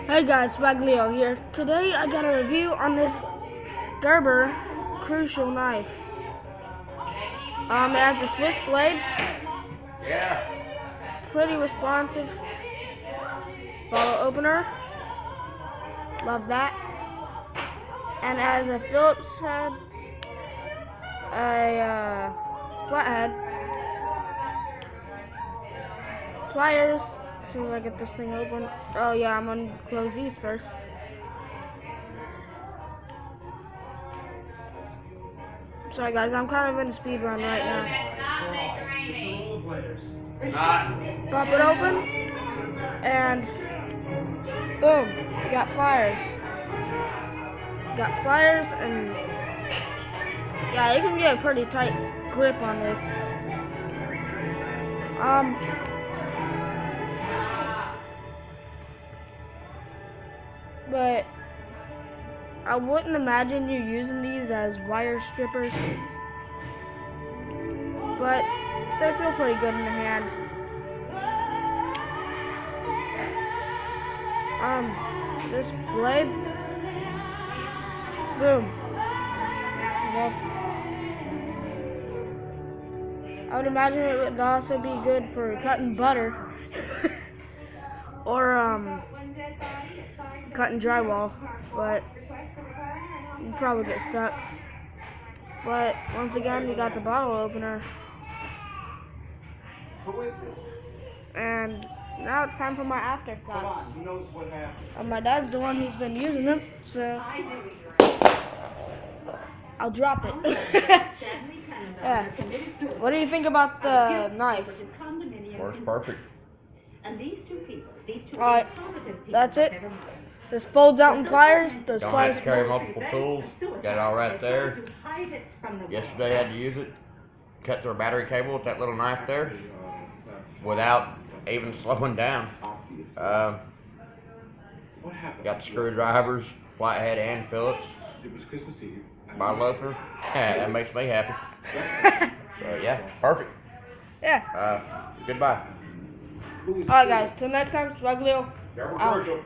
Hey guys, Baglio here. Today I got a review on this Gerber crucial knife. It has a Swiss blade. Yeah. Pretty responsive. Bottle opener. Love that. And it has a Phillips head. A flathead. Pliers. As soon as I get this thing open. Oh yeah, I'm gonna close these first. Sorry guys, I'm kind of in a speed run right now. Pop it open, and boom, you got pliers. And yeah, you can get a pretty tight grip on this. But I wouldn't imagine you using these as wire strippers, but they feel pretty good in the hand. This blade, boom. Well, I would imagine it would also be good for cutting butter or cutting drywall, but you'd probably get stuck. But once again, we got the bottle opener. And now it's time for my afterthoughts. My dad's the one who's been using them, so I'll drop it. Yeah. What do you think about the knife? Works perfect. Alright, that's it. This folds out in pliers. Those Don't pliers have to carry multiple tools. Got it all right there. Yesterday I had to use it. Cut through a battery cable with that little knife there without even slowing down. Got the screwdrivers, flathead and Phillips. Bottle opener. Yeah, that makes me happy. So yeah, perfect. Yeah. Goodbye. Alright guys, till next time, Baglio. Gerber.